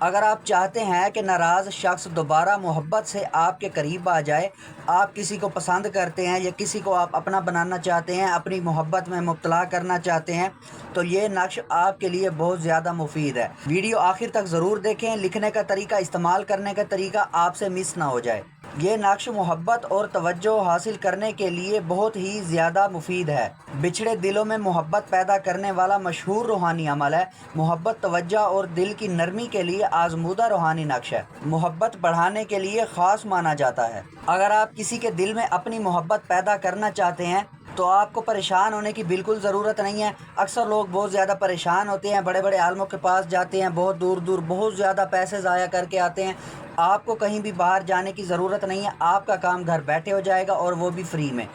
اگر آپ چاہتے ہیں کہ ناراض شخص دوبارہ محبت سے آپ کے قریب آ جائے، آپ کسی کو پسند کرتے ہیں یا کسی کو آپ اپنا بنانا چاہتے ہیں، اپنی محبت میں مبتلا کرنا چاہتے ہیں، تو یہ نقش آپ کے لیے بہت زیادہ مفید ہے۔ ویڈیو آخر تک ضرور دیکھیں، لکھنے کا طریقہ، استعمال کرنے کا طریقہ آپ سے مس نہ ہو جائے۔ یہ نقش محبت اور توجہ حاصل کرنے کے لیے بہت ہی زیادہ مفید ہے۔ بچھڑے دلوں میں محبت پیدا کرنے والا مشہور روحانی عمل ہے۔ محبت توجہ اور دل کی نرمی کے لیے آزمودہ روحانی نقش ہے۔ محبت بڑھانے کے لیے خاص مانا جاتا ہے۔ اگر آپ کسی کے دل میں اپنی محبت پیدا کرنا چاہتے ہیں تو آپ کو پریشان ہونے کی بالکل ضرورت نہیں ہے۔ اکثر لوگ بہت زیادہ پریشان ہوتے ہیں، بڑے بڑے عالموں کے پاس جاتے ہیں، بہت دور دور بہت زیادہ پیسے ضائع کر کے آتے ہیں۔ آپ کو کہیں بھی باہر جانے کی ضرورت نہیں ہے، آپ کا کام گھر بیٹھے ہو جائے گا، اور وہ بھی فری میں۔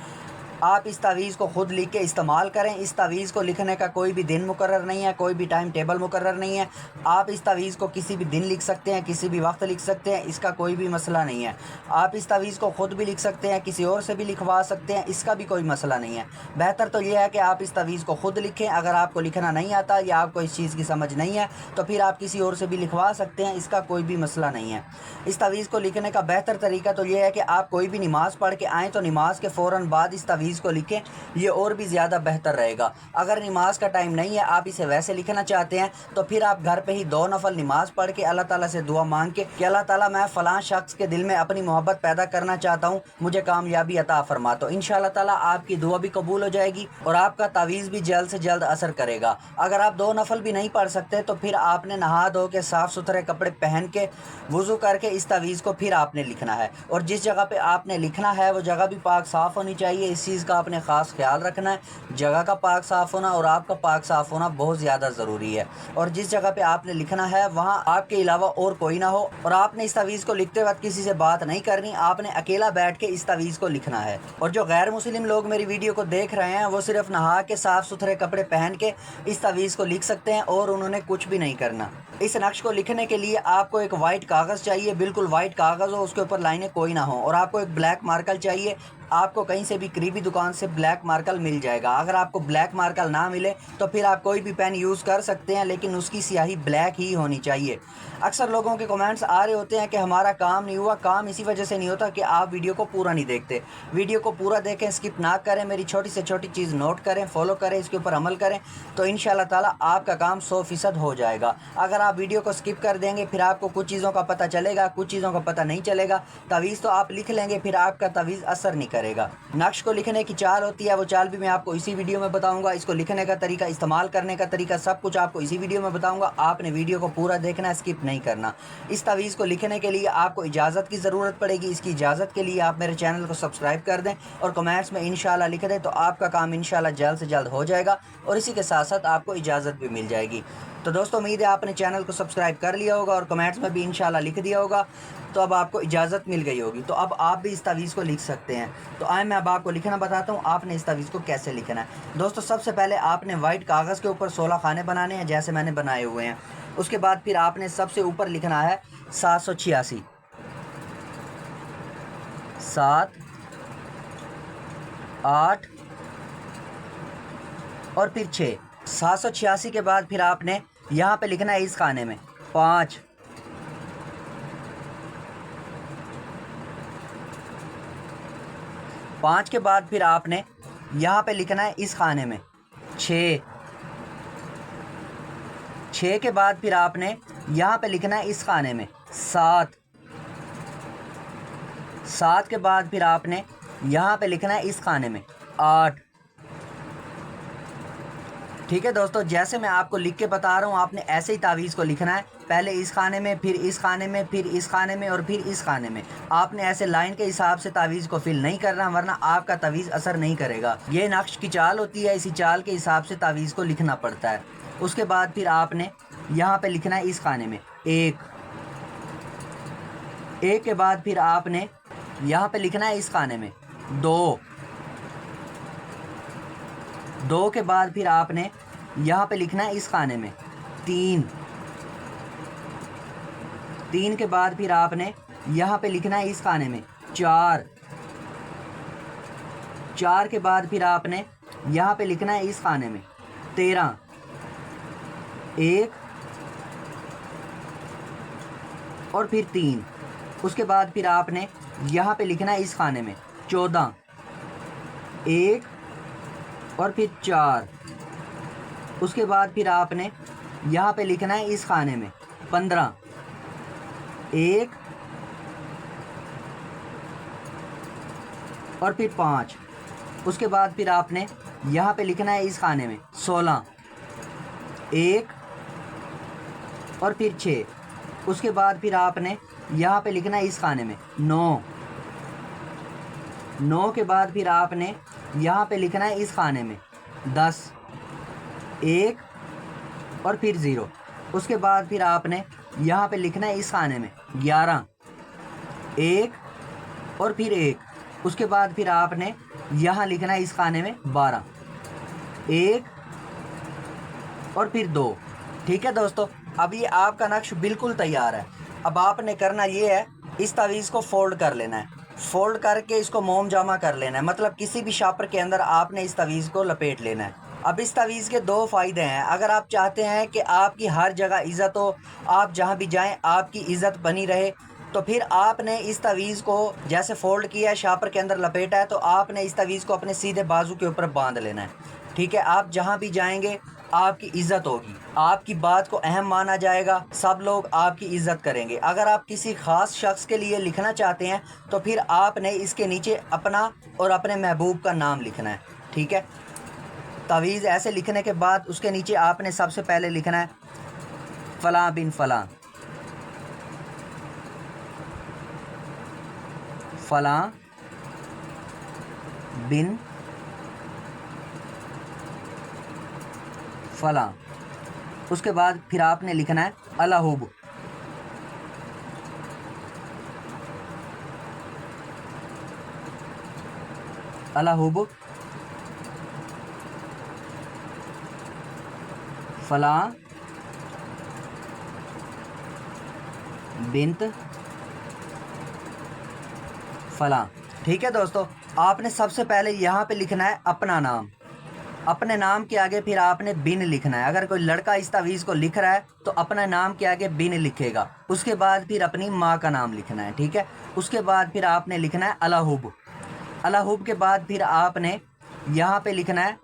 آپ اس تعویذ کو خود لکھ کے استعمال کریں۔ اس تعویذ کو لکھنے کا کوئی بھی دن مقرر نہیں ہے، کوئی بھی ٹائم ٹیبل مقرر نہیں ہے۔ آپ اس تعویذ کو کسی بھی دن لکھ سکتے ہیں، کسی بھی وقت لکھ سکتے ہیں، اس کا کوئی بھی مسئلہ نہیں ہے۔ آپ اس تعویذ کو خود بھی لکھ سکتے ہیں، کسی اور سے بھی لکھوا سکتے ہیں، اس کا بھی کوئی مسئلہ نہیں ہے۔ بہتر تو یہ ہے کہ آپ اس تعویذ کو خود لکھیں۔ اگر آپ کو لکھنا نہیں آتا یا آپ کو اس چیز کی سمجھ نہیں ہے تو پھر آپ کسی اور سے بھی لکھوا سکتے ہیں، اس کا کوئی بھی مسئلہ نہیں ہے۔ اس تعویذ کو لکھنے کا بہتر طریقہ تو یہ ہے کہ آپ کوئی بھی نماز پڑھ کے آئیں تو نماز کے فوراً بعد اس تعویذ کو لکھیں، یہ اور بھی زیادہ بہتر رہے گا۔ اگر نماز کا ٹائم نہیں ہے، آپ اسے ویسے لکھنا چاہتے ہیں، تو پھر آپ گھر پہ ہی 2 نفل نماز پڑھ کے اللہ تعالیٰ سے دعا مانگ کے کہ اللہ تعالیٰ میں فلاں شخص کے دل میں اپنی محبت پیدا کرنا چاہتا ہوں، مجھے کامیابی عطا فرما، تو انشاءاللہ تعالیٰ آپ کی دعا بھی قبول ہو جائے گی اور آپ کا تعویذ بھی جلد سے جلد اثر کرے گا۔ اگر آپ 2 نفل بھی نہیں پڑھ سکتے تو پھر آپ نے نہا دھو کے صاف ستھرے کپڑے پہن کے وضو کر کے اس تعویذ کو پھر آپ نے لکھنا ہے، اور جس جگہ پہ آپ نے لکھنا ہے وہ جگہ بھی پاک صاف ہونی چاہیے۔ اس چیز کا آپ نے خاص خیال رکھنا ہے، جگہ کا پاک صاف ہونا اور آپ کا پاک صاف ہونا بہت زیادہ ضروری ہے، اور جس جگہ پہ آپ نے لکھنا ہے وہاں آپ کے علاوہ اور کوئی نہ ہو، اور آپ نے اس تعویذ کو لکھتے وقت کسی سے بات نہیں کرنی، آپ نے اکیلا بیٹھ کے اس تعویذ کو لکھنا ہے۔ اور جو غیر مسلم لوگ میری ویڈیو کو دیکھ رہے ہیں وہ صرف نہا کے صاف ستھرے کپڑے پہن کے اس تعویذ کو لکھ سکتے ہیں، اور انہوں نے کچھ بھی نہیں کرنا۔ اس نقش کو لکھنے کے لیے آپ کو ایک وائٹ کاغذ چاہیے، بالکل وائٹ کاغذ ہو، اس کے اوپر لائنیں کوئی نہ ہوں، اور آپ کو ایک بلیک مارکر چاہیے۔ آپ کو کہیں سے بھی قریبی دکان سے بلیک مارکر مل جائے گا۔ اگر آپ کو بلیک مارکر نہ ملے تو پھر آپ کوئی بھی پین یوز کر سکتے ہیں، لیکن اس کی سیاہی بلیک ہی ہونی چاہیے۔ اکثر لوگوں کے کمنٹس آ رہے ہوتے ہیں کہ ہمارا کام نہیں ہوا۔ کام اسی وجہ سے نہیں ہوتا کہ آپ ویڈیو کو پورا نہیں دیکھتے۔ ویڈیو کو پورا دیکھیں، اسکپ نہ کریں، میری چھوٹی سے چھوٹی چیز نوٹ کریں، فالو کریں، اس کے اوپر عمل کریں، تو انشاءاللہ تعالیٰ آپ کا کام 100% ہو جائے گا۔ اگر آپ ویڈیو کو اسکپ کر دیں گے پھر آپ کو کچھ چیزوں کا پتہ چلے گا، کچھ چیزوں کا پتہ نہیں چلے گا۔ تعویذ تو آپ لکھ لیں گے، پھر آپ کا تعویذ اثر نہیں کرے گا۔ نقش کو لکھنے کی چال ہوتی ہے، وہ چال بھی میں آپ کو اسی ویڈیو میں بتاؤں گا۔ اس کو لکھنے کا طریقہ، استعمال کرنے کا طریقہ، سب کچھ آپ کو اسی ویڈیو میں بتاؤں گا۔ آپ نے ویڈیو کو پورا دیکھنا ہے، اسکپ نہیں کرنا۔ اس تعویذ کو لکھنے کے لیے آپ کو اجازت کی ضرورت پڑے گی۔ اس کی اجازت کے لیے آپ میرے چینل کو سبسکرائب کر دیں اور کمنٹس میں انشاءاللہ لکھ دیں، تو آپ کا کام انشاءاللہ جلد سے جلد ہو جائے گا، اور اسی کے ساتھ ساتھ آپ کو اجازت بھی مل جائے گی۔ تو دوستو امید ہے آپ نے چینل کو سبسکرائب کر لیا ہوگا اور کمنٹس میں بھی انشاءاللہ لکھ دیا ہوگا، تو اب آپ کو اجازت مل گئی ہوگی، تو اب آپ بھی اس تعویذ کو لکھ سکتے ہیں۔ تو آئیں میں اب آپ کو لکھنا بتاتا ہوں، آپ نے اس تعویذ کو کیسے لکھنا ہے۔ دوستو سب سے پہلے آپ نے وائٹ کاغذ کے اوپر 16 خانے بنانے ہیں، جیسے میں نے بنائے ہوئے ہیں۔ اس کے بعد پھر آپ نے سب سے اوپر لکھنا ہے 786، 7 8 اور پھر 6۔ 786 کے بعد پھر آپ نے یہاں پہ لکھنا ہے اس خانے میں 5، 5 کے بعد پھر آپ نے یہاں پہ لکھنا ہے اس خانے میں 6، 6 کے بعد پھر آپ نے یہاں پہ لکھنا ہے اس خانے میں 7، 7 کے بعد پھر آپ نے یہاں پہ لکھنا ہے اس خانے میں 8۔ ٹھیک ہے دوستو، جیسے میں آپ کو لکھ کے بتا رہا ہوں آپ نے ایسے ہی تعویذ کو لکھنا ہے، پہلے اس خانے میں، پھر اس خانے میں، پھر اس خانے میں، اور پھر اس خانے میں۔ آپ نے ایسے لائن کے حساب سے تعویذ کو فل نہیں کرنا، ورنہ آپ کا تعویذ اثر نہیں کرے گا۔ یہ نقش کی چال ہوتی ہے، اسی چال کے حساب سے تعویذ کو لکھنا پڑتا ہے۔ اس کے بعد پھر آپ نے یہاں پہ لکھنا ہے اس خانے میں 1، 1 کے بعد پھر آپ نے یہاں پہ لکھنا ہے اس خانے میں 2، 2 کے بعد پھر آپ نے یہاں پہ لکھنا ہے اس خانے میں 3، 3 کے بعد پھر آپ نے یہاں پہ لکھنا ہے اس خانے میں 4، 4 کے بعد پھر آپ نے یہاں پہ لکھنا ہے اس خانے میں 13، 1، اور پھر 3. اس کے بعد پھر آپ نے یہاں پہ لکھنا ہے اس خانے میں 14, 1 اور پھر 4. اس کے بعد پھر آپ نے یہاں پہ لکھنا ہے اس خانے میں 15, 1 اور پھر 5. اس کے بعد پھر آپ نے یہاں پہ لکھنا ہے اس خانے میں 16, 1 اور پھر 6. اس کے بعد پھر آپ نے یہاں پہ لکھنا ہے اس خانے میں 9, 9 کے بعد پھر آپ نے یہاں پہ لکھنا ہے اس خانے میں 10, 1 اور پھر 0. اس کے بعد پھر آپ نے یہاں پہ لکھنا ہے اس خانے میں 11, 1 اور پھر 1. اس کے بعد پھر آپ نے یہاں لکھنا ہے اس خانے میں 12, 1 اور پھر 2. ٹھیک ہے دوستو، اب یہ آپ کا نقش بالکل تیار ہے. اب آپ نے کرنا یہ ہے، اس تعویذ کو فولڈ کر لینا ہے. فولڈ کر کے اس کو موم جامع کر لینا ہے، مطلب کسی بھی شاپر کے اندر آپ نے اس تعویذ کو لپیٹ لینا ہے. اب اس تعویذ کے 2 فائدے ہیں. اگر آپ چاہتے ہیں کہ آپ کی ہر جگہ عزت ہو، آپ جہاں بھی جائیں آپ کی عزت بنی رہے، تو پھر آپ نے اس تعویذ کو جیسے فولڈ کیا ہے، شاپر کے اندر لپیٹا ہے، تو آپ نے اس تعویذ کو اپنے سیدھے بازو کے اوپر باندھ لینا ہے. ٹھیک ہے، آپ جہاں بھی جائیں گے آپ کی عزت ہوگی، آپ کی بات کو اہم مانا جائے گا، سب لوگ آپ کی عزت کریں گے. اگر آپ کسی خاص شخص کے لیے لکھنا چاہتے ہیں تو پھر آپ نے اس کے نیچے اپنا اور اپنے محبوب کا نام لکھنا ہے. ٹھیک ہے، تعویذ ایسے لکھنے کے بعد اس کے نیچے آپ نے سب سے پہلے لکھنا ہے فلاں بن فلاں، فلاں بن فلاں. اس کے بعد پھر آپ نے لکھنا ہے الہب، الہب فلاں بنت فلاں. ٹھیک ہے دوستو، آپ نے سب سے پہلے یہاں پہ لکھنا ہے اپنا نام. اپنے نام کے آگے پھر آپ نے بن لکھنا ہے. اگر کوئی لڑکا اس تعویذ کو لکھ رہا ہے تو اپنے نام کے آگے بن لکھے گا. اس کے بعد پھر اپنی ماں کا نام لکھنا ہے. ٹھیک ہے، اس کے بعد پھر آپ نے لکھنا ہے الہب. الہب کے بعد پھر آپ نے یہاں پہ لکھنا ہے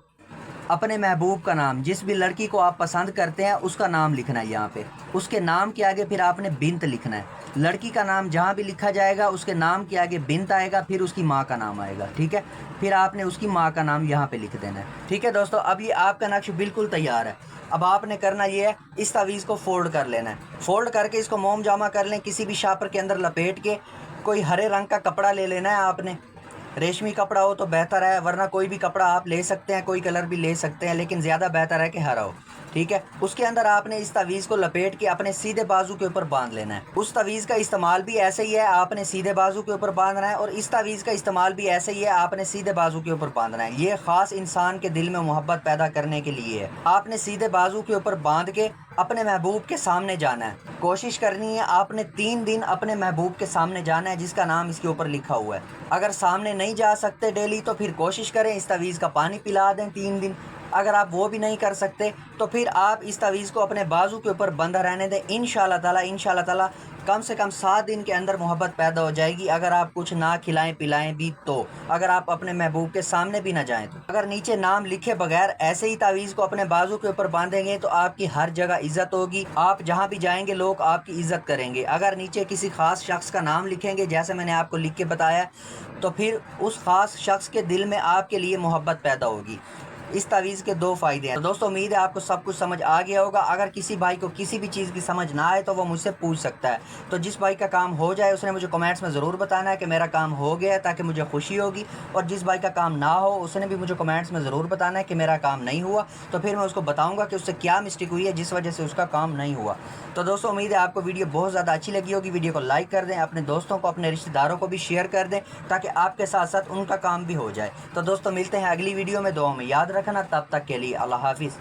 اپنے محبوب کا نام. جس بھی لڑکی کو آپ پسند کرتے ہیں اس کا نام لکھنا ہے یہاں پہ. اس کے نام کے آگے پھر آپ نے بنت لکھنا ہے. لڑکی کا نام جہاں بھی لکھا جائے گا اس کے نام کے آگے بنت آئے گا، پھر اس کی ماں کا نام آئے گا. ٹھیک ہے، پھر آپ نے اس کی ماں کا نام یہاں پہ لکھ دینا ہے. ٹھیک ہے دوستو، اب یہ آپ کا نقش بالکل تیار ہے. اب آپ نے کرنا یہ ہے، اس تعویذ کو فولڈ کر لینا ہے. فولڈ کر کے اس کو موم جامع کر لیں، کسی بھی شاپر کے اندر لپیٹ کے. کوئی ہرے رنگ کا کپڑا لے لینا ہے آپ نے، ریشمی کپڑا ہو تو بہتر ہے، ورنہ کوئی بھی کپڑا آپ لے سکتے ہیں، کوئی کلر بھی لے سکتے ہیں، لیکن زیادہ بہتر ہے کہ ہرا ہو. ٹھیک ہے، اس کے اندر آپ نے اس تعویذ کو لپیٹ کے اپنے سیدھے بازو کے اوپر باندھ لینا ہے. اس تعویذ کا استعمال بھی ایسے ہی ہے، آپ نے سیدھے بازو کے اوپر باندھنا ہے، اور اس تعویذ کا استعمال بھی ایسے ہی ہے، آپ نے سیدھے بازو کے اوپر باندھنا ہے. یہ خاص انسان کے دل میں محبت پیدا کرنے کے لیے ہے. آپ نے سیدھے بازو کے اوپر باندھ کے اپنے محبوب کے سامنے جانا ہے. کوشش کرنی ہے آپ نے 3 دن اپنے محبوب کے سامنے جانا ہے جس کا نام اس کے اوپر لکھا ہوا ہے. اگر سامنے نہیں جا سکتے ڈیلی تو پھر کوشش کریں اس تعویذ کا پانی پلا دیں 3 دن. اگر آپ وہ بھی نہیں کر سکتے تو پھر آپ اس تعویذ کو اپنے بازو کے اوپر بندھا رہنے دیں. انشاءاللہ تعالی کم سے کم 7 دن کے اندر محبت پیدا ہو جائے گی، اگر آپ کچھ نہ کھلائیں پلائیں بھی تو، اگر آپ اپنے محبوب کے سامنے بھی نہ جائیں تو. اگر نیچے نام لکھے بغیر ایسے ہی تعویذ کو اپنے بازو کے اوپر باندھیں گے تو آپ کی ہر جگہ عزت ہوگی، آپ جہاں بھی جائیں گے لوگ آپ کی عزت کریں گے. اگر نیچے کسی خاص شخص کا نام لکھیں گے جیسے میں نے آپ کو لکھ کے بتایا، تو پھر اس خاص شخص کے دل میں آپ کے لیے محبت پیدا ہوگی. اس تعویذ کے 2 فائدے ہیں. تو دوستو امید ہے آپ کو سب کچھ سمجھ آ گیا ہوگا. اگر کسی بھائی کو کسی بھی چیز کی سمجھ نہ آئے تو وہ مجھ سے پوچھ سکتا ہے. تو جس بھائی کا کام ہو جائے اس نے مجھے کمنٹس میں ضرور بتانا ہے کہ میرا کام ہو گیا ہے، تاکہ مجھے خوشی ہوگی. اور جس بھائی کا کام نہ ہو اس نے بھی مجھے کمنٹس میں ضرور بتانا ہے کہ میرا کام نہیں ہوا، تو پھر میں اس کو بتاؤں گا کہ اس سے کیا مسٹیک ہوئی ہے جس وجہ سے اس کا کام نہیں ہوا. تو دوستو امید ہے آپ کو ویڈیو بہت زیادہ اچھی لگی ہوگی. ویڈیو کو لائک کر دیں، اپنے دوستوں کو اپنے رشتہ داروں کو بھی شیئر کر دیں تاکہ آپ کے ساتھ ساتھ ان کا کام بھی ہو جائے. تو دوستو ملتے ہیں اگلی ویڈیو میں. دعاؤں میں یاد رکھنا. تب تک کے لیے اللہ حافظ.